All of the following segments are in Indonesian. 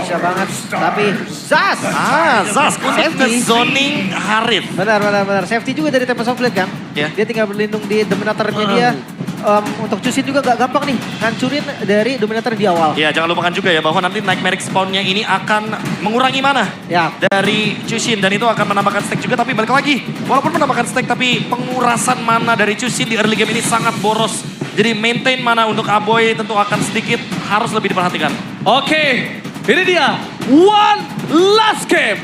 Bisa banget, tapi Zaz. Zaz untuk zoning Harith. Benar. Safety juga dari Tempest of Blade kan. Ya. Dia tinggal berlindung di Dominatornya dia. Untuk Chusin juga gak gampang nih, ngancurin dari Dominator di awal. Ya, jangan lupakan juga ya bahwa nanti Nightmare spawn-nya ini akan mengurangi mana Ya. dari Chusin. Dan itu akan menambahkan stack juga, tapi balik lagi. Walaupun menambahkan stack, tapi pengurasan mana dari Chusin di early game ini sangat boros. Jadi maintain mana untuk Aboy tentu akan sedikit harus lebih diperhatikan. Oke, ini dia. One last game.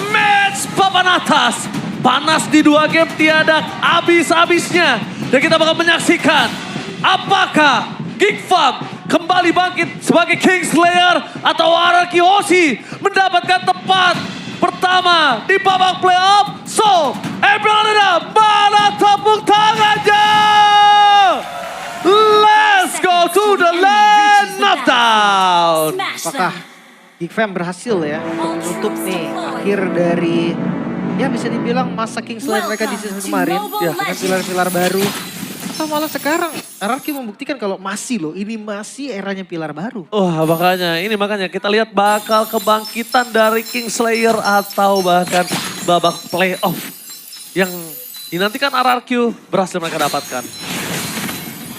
Match papan atas. Panas di 2 game tiada habis-habisnya. Dan kita bakal menyaksikan apakah Geek Farm kembali bangkit sebagai Kingslayer atau Araki Hoshi mendapatkan tempat pertama di babak playoff. So, Emerald mana tepuk tangannya? Let's go to the land of down. Apakah Geek Fam berhasil ya menutup nih akhir dari ya bisa dibilang masa Kingslayer mereka di season kemarin ya, dengan pilar-pilar baru. Atau malah sekarang RRQ membuktikan kalau masih loh, ini masih eranya pilar baru. Wah makanya kita lihat bakal kebangkitan dari Kingslayer atau bahkan babak playoff yang dinantikan RRQ berhasil mereka dapatkan.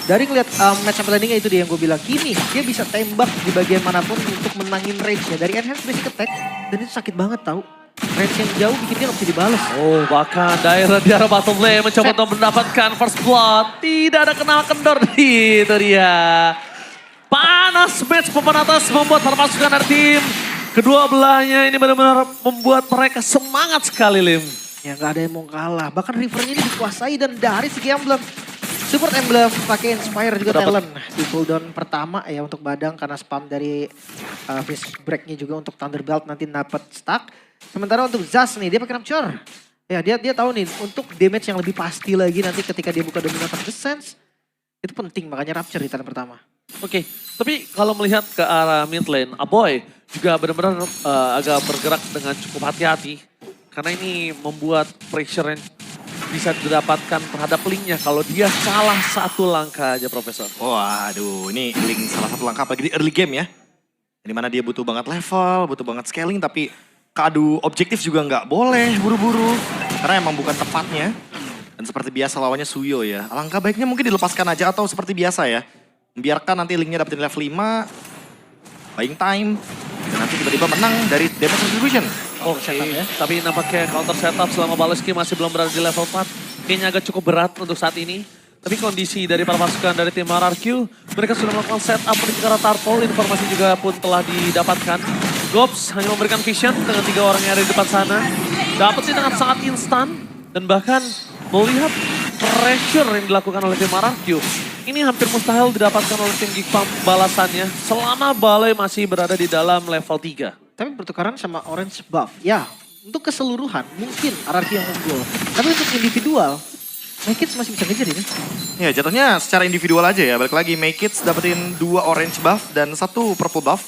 Dari ngeliat match sampai landingnya itu dia yang gue bilang, Kimi dia bisa tembak di bagian manapun untuk menangin range-nya. Dari enhance basic attack, dan itu sakit banget tau. Range yang jauh bikin dia gak bisa dibales. Oh bahkan daerah di arah bottom lane mencoba untuk mendapatkan first blood. Tidak ada kenal kendor, itu dia. Panas match papan atas membuat para pasukan dari tim. Kedua belahnya ini benar-benar membuat mereka semangat sekali, Lim. Ya gak ada yang mau kalah, bahkan Rivernya ini dikuasai dan dari segi emblem. Support emblem pakai Inspire juga talent. Di cooldown pertama ya untuk Badang karena spam dari Fist Break-nya juga untuk Thunderbelt nanti dapat stack. Sementara untuk Zaz nih dia pakai Rapture. Ya dia tahu nih untuk damage yang lebih pasti lagi nanti ketika dia buka Dominator Descent. Itu penting makanya Rapture di turn pertama. Oke, tapi kalau melihat ke arah mid lane, Aboy juga benar-benar agak bergerak dengan cukup hati-hati. Karena ini membuat pressure yang bisa didapatkan terhadap Link-nya kalau dia salah satu langkah aja, Profesor. Waduh, ini Link salah satu langkah apalagi di early game ya. Dimana dia butuh banget level, butuh banget scaling, tapi kadu objektif juga nggak boleh buru-buru. Karena emang bukan tepatnya. Dan seperti biasa lawannya Suyo ya. Alangkah baiknya mungkin dilepaskan aja atau seperti biasa ya. Membiarkan nanti Link-nya dapetin level 5, buying time, dan nanti tiba-tiba menang dari damage distribution. Oh, ya. Tapi nampaknya counter setup selama Baleski masih belum berada di level 4. Kayaknya agak cukup berat untuk saat ini. Tapi kondisi dari para pasukan dari tim RRQ, mereka sudah melakukan setup menuju ke arah Turtle. Informasi juga pun telah didapatkan. Gops hanya memberikan vision dengan 3 orang yang ada di depan sana. Dapat sih dengan sangat instan. Dan bahkan melihat pressure yang dilakukan oleh tim RRQ, ini hampir mustahil didapatkan oleh tim Geek Farm balasannya selama Balai masih berada di dalam level 3. Tapi bertukaran sama orange buff. Ya, untuk keseluruhan mungkin RRQ yang unggul. Tapi untuk individual, Make masih bisa ngejar ini. Ya jatuhnya secara individual aja ya. Balik lagi Make dapetin 2 orange buff dan 1 purple buff.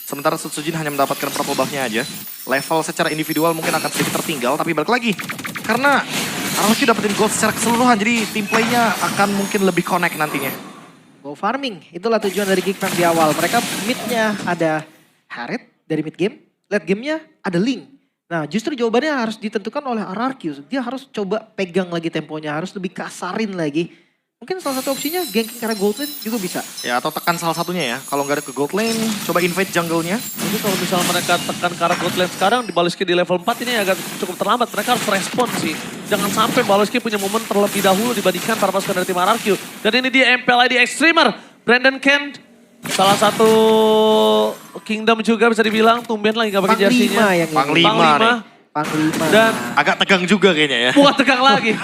Sementara Sutsujin hanya mendapatkan purple buffnya aja. Level secara individual mungkin akan sedikit tertinggal. Tapi balik lagi, karena RRQ dapetin gold secara keseluruhan. Jadi team play-nya akan mungkin lebih connect nantinya. Go farming, itulah tujuan dari Geek Fam di awal. Mereka mid-nya ada Harith dari mid game, late game-nya ada Link. Nah justru jawabannya harus ditentukan oleh RRQ. Dia harus coba pegang lagi temponya, harus lebih kasarin lagi. Mungkin salah satu opsinya ganking ke arah gold lane juga bisa. Ya atau tekan salah satunya ya. Kalau nggak ada ke gold lane, coba invade jungle-nya. Jadi kalau misalnya mereka tekan ke arah gold lane sekarang, di Baleski di level 4 ini agak cukup terlambat. Mereka harus respon sih. Jangan sampai Baleski punya momen terlebih dahulu dibandingkan para pasukan dari tim RRQ. Dan ini dia MPLID Extremer, Brandon Kent. Salah satu Kingdom juga bisa dibilang, tumben lagi gak pakai jersinya. Panglima. Dan agak tegang juga kayaknya ya. buat tegang lagi.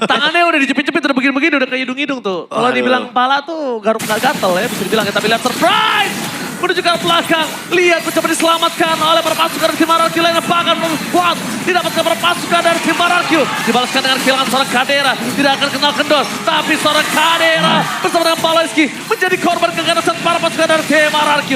Tangannya udah dijepit-jepit, udah begini-begini, udah kayak hidung-hidung tuh. Kalau dibilang pala tuh garuk gak gatel ya, bisa dibilang. Tapi lihat surprise! Menuju ke belakang, lihat mencoba diselamatkan oleh para pasukan dari tim RRQ lainnya. Bahkan membuat didapatkan para pasukan dari tim RRQ. Dibalaskan dengan kehilangan seorang Kadera, tidak akan kenal kendor. Tapi seorang Kadera bersama dengan Baleski menjadi korban keganasan para pasukan dari tim RRQ.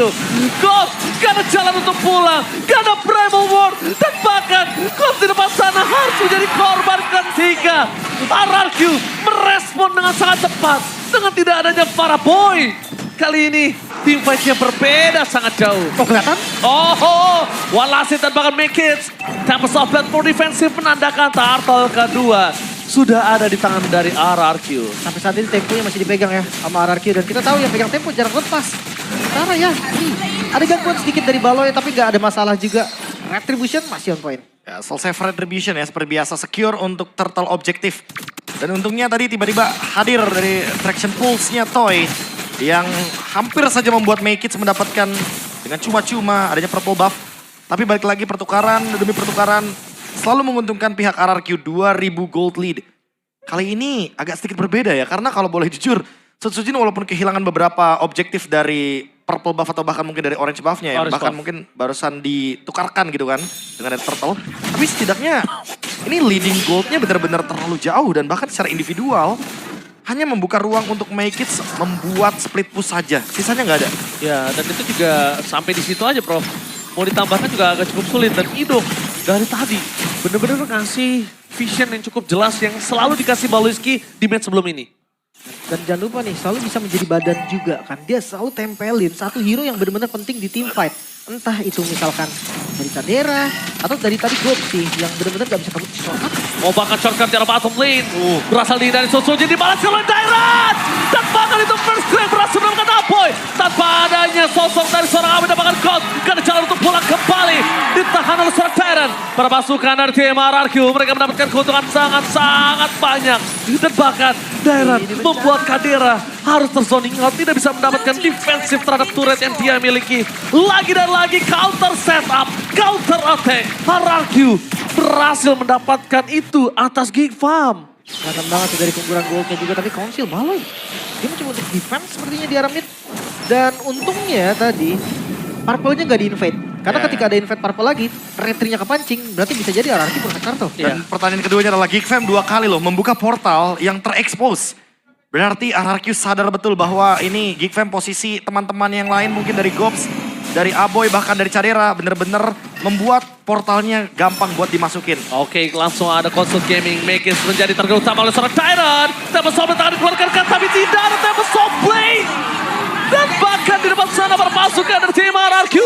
Ghost gak ada jalan untuk pulang, gak ada primal war. Dan bahkan Ghost di depan sana harus menjadi korban ketiga. RRQ merespon dengan sangat cepat dengan tidak adanya para boy. Kali ini Team fight-nya berbeda sangat jauh. Oh kelihatan? Oh, Walasit dan bahkan Make-It. Tempest of Blood for defensif menandakan turtle kedua sudah ada di tangan dari RRQ. Sampai saat ini temponya masih dipegang ya sama RRQ. Dan kita tahu yang pegang tempo jarang lepas. Sementara ya, ini ada gangguan sedikit dari Baloy tapi nggak ada masalah juga. Retribution masih on point. Ya, selesai Retribution ya, seperti biasa secure untuk turtle objektif. Dan untungnya tadi tiba-tiba hadir dari Traction Pulse-nya Toy yang hampir saja membuat Make It mendapatkan dengan cuma-cuma adanya purple buff. Tapi balik lagi pertukaran demi pertukaran selalu menguntungkan pihak RRQ 2000 gold lead. Kali ini agak sedikit berbeda ya, karena kalau boleh jujur, Sutsujin walaupun kehilangan beberapa objektif dari purple buff atau bahkan mungkin dari orange buff-nya ya, Orange bahkan buff. mungkin barusan ditukarkan gitu kan dengan turtle. Tapi setidaknya ini leading gold-nya benar-benar terlalu jauh dan bahkan secara individual hanya membuka ruang untuk Make It membuat split push saja. Sisanya nggak ada. Ya, dan itu juga sampai di situ aja, Prof. Mau ditambahkan juga agak cukup sulit. Dan Ido dari tadi bener-bener ngasih vision yang cukup jelas yang selalu dikasih Baloyski di match sebelum ini. Dan jangan lupa nih, selalu bisa menjadi badan juga kan. Dia selalu tempelin satu hero yang benar-benar penting di team fight. Entah itu misalkan dari Kadera atau dari tadi Gopsi yang benar-benar gak bisa kabur shortcut. Mau bahkan shortcut di arah bottom lane. Berasal dari Sutsujin dibalas oleh Dairat. Dan bahkan itu first crack berhasil mendapatkan Apoy. Tanpa adanya sosok dari seorang Apoy mendapatkan gold. Gak ada jalan untuk pulang kembali. Ditahan oleh seorang Tyrant. Para pasukan dari tim RRQ mereka mendapatkan keuntungan sangat-sangat banyak. Dan bahkan Dairat membuat Kadera harus terzoning out. Tidak bisa mendapatkan defensif terhadap turret yang dia miliki. Lagi dan lagi counter setup, counter attack. RRQ berhasil mendapatkan itu atas Geek Farm. Kelihatan banget tuh dari keunggulan goldnya juga, tapi Council Baloy. Dia mencoba untuk defense sepertinya di arah mid. Dan untungnya tadi, Purple-nya gak di-invade. Karena ketika ada invade Purple lagi, retry-nya kepancing, berarti bisa jadi RRQ berhak kartu. Dan pertandingan keduanya adalah Geek Fam 2 kali loh membuka portal yang terekspos. Berarti RRQ sadar betul bahwa ini Geek Fam posisi teman-teman yang lain mungkin dari Gops, dari Aboy, bahkan dari Cadera bener-bener membuat portalnya gampang buat dimasukin. Oke, langsung ada Consult Gaming. Make It menjadi target utama oleh seorang Tyrant. Tempest of Blade akan dikeluarkan, tapi tidak ada Tempest of Blade. Dan bahkan di depan sana berpasukan dari tim RRQ.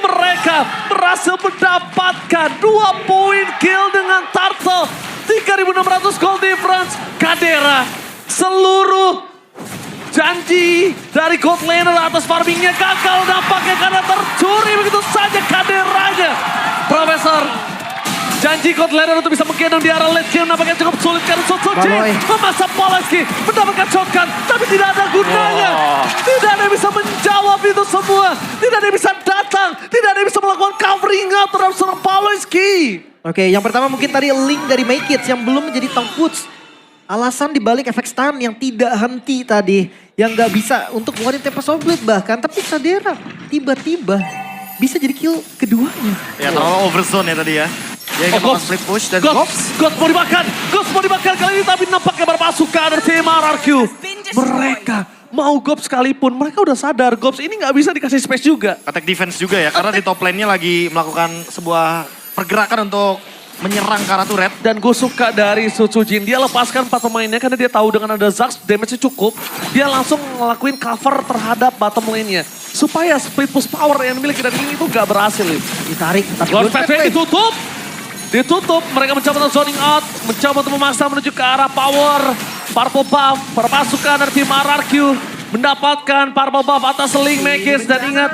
Mereka berhasil mendapatkan 2 poin kill dengan Turtle. 3.600 gold difference. Kadera seluruh janji dari gold laner atas farmingnya gagal nampaknya karena tercuri begitu saja Kaderanya. Profesor, janji gold laner untuk bisa menggendong di arah late game nampaknya cukup sulit karena Sutsujin memasang Polaski mendapatkan shotgun tapi tidak ada gunanya. Tidak ada yang bisa menjawab itu semua. Tidak ada yang bisa datang. Tidak ada yang bisa melakukan covering out terhadap seorang Polaski. Oke, yang pertama mungkin tadi link dari Make It yang belum menjadi Tongputs. Alasan dibalik efek stun yang tidak henti tadi. Yang gak bisa untuk ngeluarin Tempest of Blade bahkan. Tapi Kadera tiba-tiba bisa jadi kill keduanya. Ya terlalu overzone ya tadi ya. Dia ingin melakukan split push dan Gops. Gops mau dimakan. Gops mau dimakan kali ini tapi nampaknya berpasukan dari tim RRQ. Mereka mau Gops sekalipun. Mereka udah sadar Gops ini gak bisa dikasih space juga. Attack defense juga ya, karena di top lane-nya lagi melakukan sebuah pergerakan untuk menyerang ke arah turret. Dan gue suka dari Sutsujin, dia lepaskan 4 pemainnya karena dia tahu dengan ada Zax damage-nya cukup. Dia langsung ngelakuin cover terhadap bottom lane-nya. Supaya split push power yang dimiliki dari ini tuh gak berhasil. Ditarik. Tapi Lord Pathway ditutup. Ditutup, mereka mencoba untuk zoning out. Mencoba untuk memaksa menuju ke arah power. Purple buff, perpasukan dari tim RRQ. Mendapatkan purple buff atas Link Magis. Dan ingat,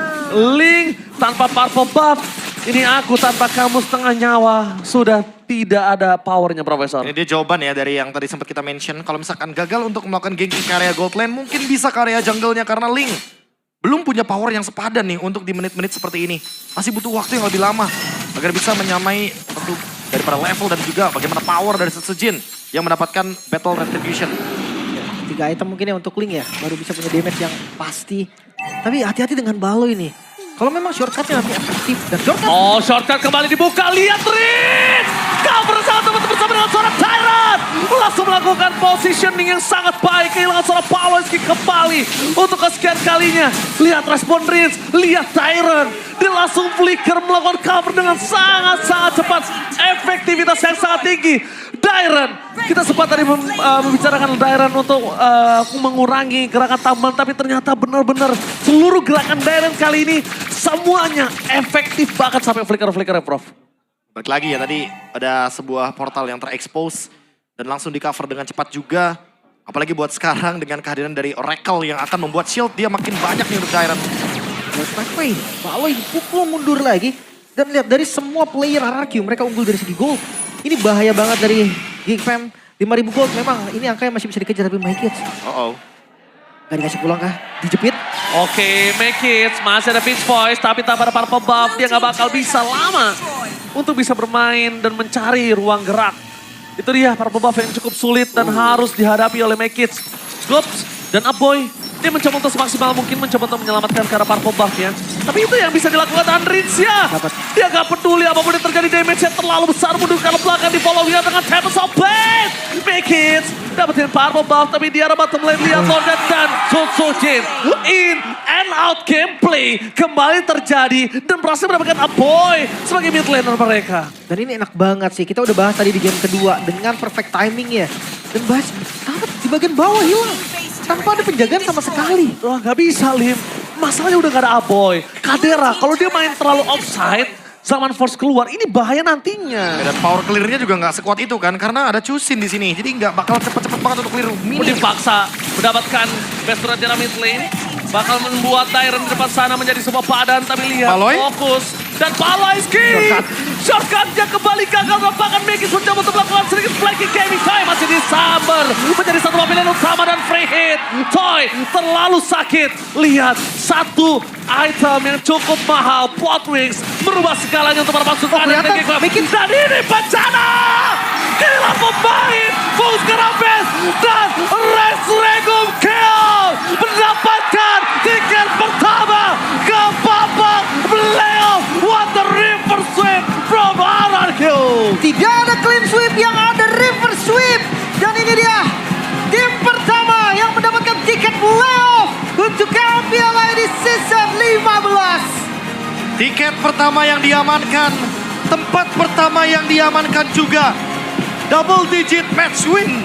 Link tanpa purple buff. Ini aku tanpa kamu setengah nyawa. Sudah tidak ada powernya, Profesor. Ini dia jawaban ya dari yang tadi sempat kita mention. Kalau misalkan gagal untuk melakukan ganking ke area gold lane, mungkin bisa ke area jungle-nya karena Link belum punya power yang sepadan nih untuk di menit-menit seperti ini. Masih butuh waktu yang lebih lama agar bisa menyamai tentu dari para level dan juga bagaimana power dari Sutsujin yang mendapatkan battle retribution. 3 item mungkin ya untuk Link ya, baru bisa punya damage yang pasti. Tapi hati-hati dengan Baloy nih. Kalau memang shortcutnya nanti efektif dan shortcut. Oh, shortcut kembali dibuka. Lihat Rin! Cover bersama teman-teman bersama dengan seorang Tyrant. Langsung melakukan positioning yang sangat baik. Kehilangan seorang Pawlowiski kembali untuk kesekian kalinya. Lihat respon Rins, lihat Tyrant. Dia langsung flicker melakukan cover dengan sangat-sangat cepat. Efektivitas yang sangat tinggi. Dairon, kita sempat tadi membicarakan Dairon untuk mengurangi gerakan tambahan. Tapi ternyata benar-benar seluruh gerakan Dairon kali ini semuanya efektif banget sampai flicker-flicker ya Prof. Balik lagi ya, tadi ada sebuah portal yang terekspos dan langsung di cover dengan cepat juga. Apalagi buat sekarang dengan kehadiran dari Oracle yang akan membuat shield dia makin banyak nih untuk Dairon. Wait, Palo pukul mundur lagi. Dan lihat dari semua player RRQ mereka unggul dari segi gold. Ini bahaya banget dari Geekfam. 5.000 gold memang ini angkanya masih bisa dikejar tapi Make It. Gak dikasih pulang kah? Dijepit. Oke, Make It masih ada Pitch Voice tapi tanpa ada Purple Buff dia gak bakal bisa lama untuk bisa bermain dan mencari ruang gerak. Itu dia Purple Buff yang cukup sulit dan harus dihadapi oleh Make It. Scopes dan Upboy. Dia mencoba untuk semaksimal mungkin mencoba untuk menyelamatkan ke arah Purple Buff-nya. Tapi itu yang bisa dilakukan Andrins ya. Dia gak peduli apapun yang terjadi, damage-nya terlalu besar. Mundur ke belakang di follow dia dengan Tempest of Blade. Make It dapetin Purple Buff tapi dia ada bottom lane. Lihat Lordet dan Sotsojin. In and out gameplay kembali terjadi. Dan berhasil mendapatkan Upboy sebagai mid laner mereka. Dan ini enak banget sih. Kita udah bahas tadi di game kedua dengan perfect timing ya. Dan bahas di bagian bawah hilang. Tanpa ada penjagaan sama sekali. Wah gak bisa Lim. Masalahnya udah gak ada Upboy. Kadera kalau dia main terlalu offside. Zaman Force keluar ini bahaya nantinya. Dan power clear-nya juga nggak sekuat itu kan. Karena ada Chusin di sini. Jadi nggak bakal cepet-cepet banget untuk clear mini. Dipaksa mendapatkan best friend di mid lane. Bakal membuat Dairon di depan sana menjadi sebuah padan. Tapi lihat fokus. Dan Pawlowiski. Shortcut-nya kembali gagal. Bahkan Make It mencoba untuk melakukan sedikit flanking. Gamify masih disamber. Menjadi satu mobil yang utama dan free hit. Toy terlalu sakit. Lihat satu item yang cukup mahal. Plot Wings merubah segalanya untuk para pasukan. Dan ini bencana. Inilah pemain. Fokus ke Rampes. Dan Res Regum kill. Mendapatkan tiket pertama ke babak playoff. What the river sweep from RRQ. Tidak ada clean sweep, yang ada river sweep. Dan ini dia tim pertama yang mendapatkan tiket playoff untuk KPLA di season 15. Tiket pertama yang diamankan, tempat pertama yang diamankan juga. Double digit match win